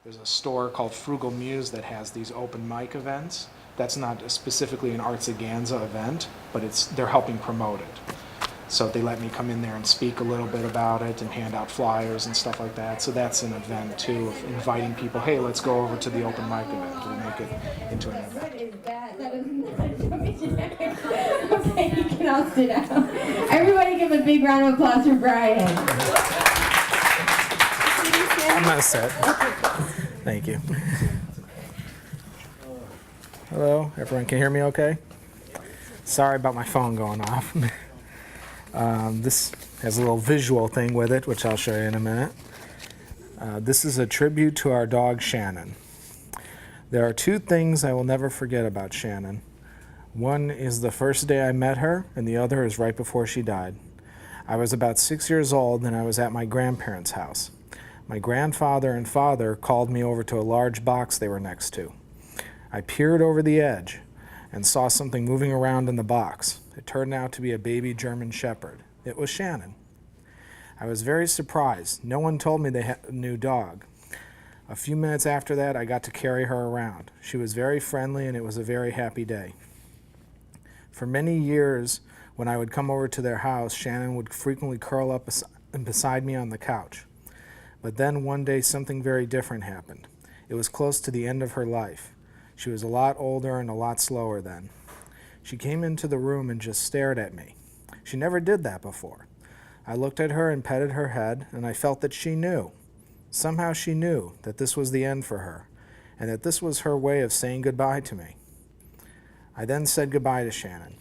There's a store called Frugal Muse that has these open mic events. That's not specifically an Artsaganza event, but they're helping promote it. So they let me come in there and speak a little bit about it and hand out flyers and stuff like that. So that's an event too, of inviting people, hey, let's go over to the open mic event. We'll make it into an event. What is that? That is not okay, you can all sit down. Everybody give a big round of applause for Brian. I'm not set. Thank you. Hello, everyone can hear me okay? Sorry about my phone going off. This has a little visual thing with it, which I'll show you in a minute. This is a tribute to our dog, Shannon. There are two things I will never forget about Shannon. One is the first day I met her, and the other is right before she died. I was about 6 years old, and I was at my grandparents' house. My grandfather and father called me over to a large box they were next to. I peered over the edge and saw something moving around in the box. It turned out to be a baby German Shepherd. It was Shannon. I was very surprised. No one told me they had a new dog. A few minutes after that, I got to carry her around. She was very friendly, and it was a very happy day. For many years, when I would come over to their house, Shannon would frequently curl up beside me on the couch. But then one day, something very different happened. It was close to the end of her life. She was a lot older and a lot slower then. She came into the room and just stared at me. She never did that before. I looked at her and petted her head, and I felt that she knew. Somehow she knew that this was the end for her, and that this was her way of saying goodbye to me. I then said goodbye to Shannon.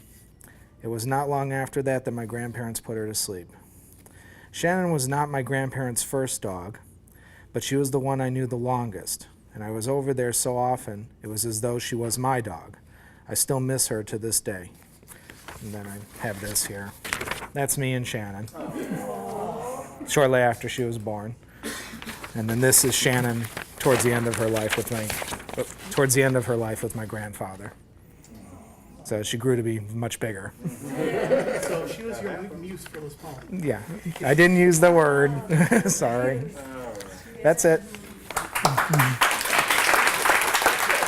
It was not long after that my grandparents put her to sleep. Shannon was not my grandparents' first dog, but she was the one I knew the longest, and I was over there so often, it was as though she was my dog. I still miss her to this day. And then I have this here. That's me and Shannon, shortly after she was born. And then this is Shannon towards the end of her life with my grandfather. So she grew to be much bigger. So she was your muse for this poem. Yeah, I didn't use the word. Sorry. That's it.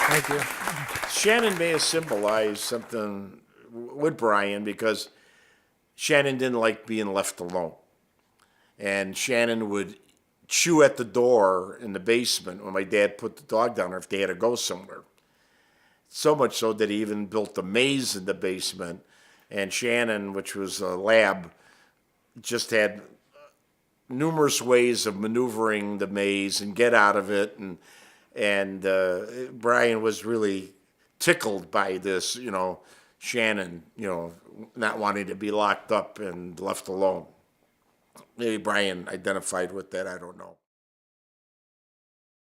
Thank you. Shannon may have symbolized something with Brian because Shannon didn't like being left alone. And Shannon would chew at the door in the basement when my dad put the dog down there if they had to go somewhere. So much so that he even built a maze in the basement. And Shannon, which was a lab, just had numerous ways of maneuvering the maze and get out of it. And Brian was really tickled by this, Shannon, not wanting to be locked up and left alone. Maybe Brian identified with that, I don't know.